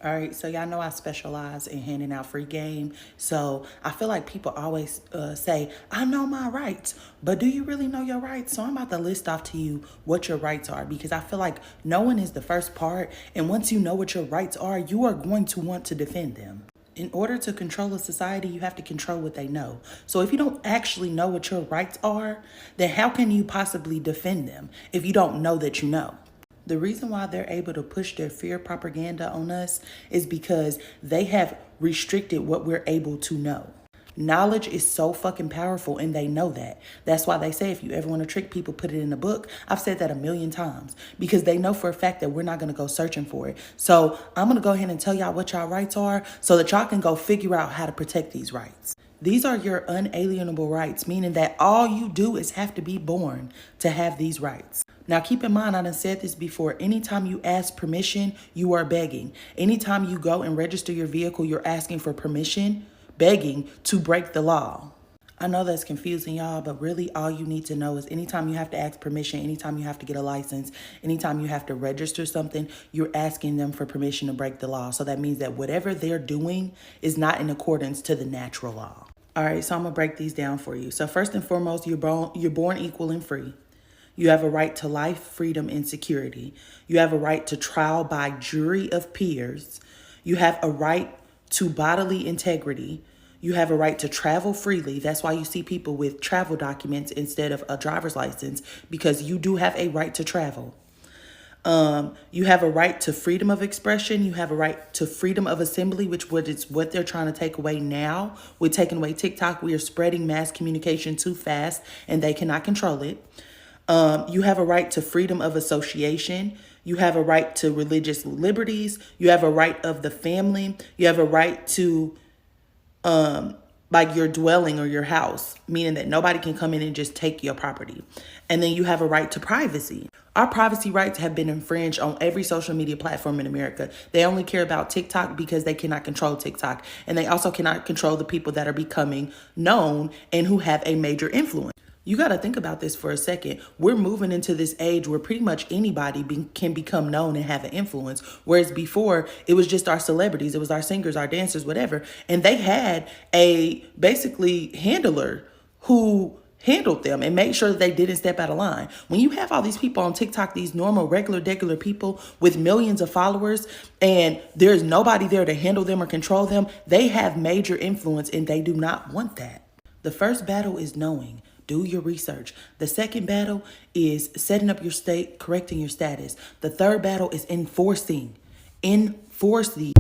All right, so y'all know I specialize in handing out free game. So I feel like people always say, I know my rights, but do you really know your rights? So I'm about to list off to you what your rights are, because I feel like knowing is the first part. And once you know what your rights are, you are going to want to defend them. In order to control a society, you have to control what they know. So if you don't actually know what your rights are, then how can you possibly defend them if you don't know that you know? The reason why they're able to push their fear propaganda on us is because they have restricted what we're able to know. Knowledge is so fucking powerful, and they know that. That's why they say if you ever want to trick people, put it in a book. I've said that a million times because they know for a fact that we're not going to go searching for it. So I'm going to go ahead and tell y'all what y'all rights are so that y'all can go figure out how to protect these rights. These are your unalienable rights, meaning that all you do is have to be born to have these rights. Now, keep in mind, I done said this before. Anytime you ask permission, you are begging. Anytime you go and register your vehicle, you're asking for permission, begging to break the law. I know that's confusing, y'all, but really all you need to know is anytime you have to ask permission, anytime you have to get a license, anytime you have to register something, you're asking them for permission to break the law. So that means that whatever they're doing is not in accordance to the natural law. All right, so I'm going to break these down for you. So first and foremost, you're born equal and free. You have a right to life, freedom, and security. You have a right to trial by jury of peers. You have a right to bodily integrity. You have a right to travel freely. That's why you see people with travel documents instead of a driver's license, because you do have a right to travel. You have a right to freedom of expression. You have a right to freedom of assembly, which is what they're trying to take away now. We're taking away TikTok. We are spreading mass communication too fast, and they cannot control it. You have a right to freedom of association. You have a right to religious liberties. You have a right of the family. You have a right to like your dwelling or your house, meaning that nobody can come in and just take your property. And then you have a right to privacy. Our privacy rights have been infringed on every social media platform in America. They only care about TikTok because they cannot control TikTok. And they also cannot control the people that are becoming known and who have a major influence. You got to think about this for a second. We're moving into this age where pretty much anybody can become known and have an influence. Whereas before, it was just our celebrities. It was our singers, our dancers, whatever. And they had a basically handler who handled them and made sure that they didn't step out of line. When you have all these people on TikTok, these normal, regular people with millions of followers, and there's nobody there to handle them or control them, they have major influence, and they do not want that. The first battle is knowing. Do your research. The second battle is setting up your state, correcting your status. The third battle is enforcing. Enforce these.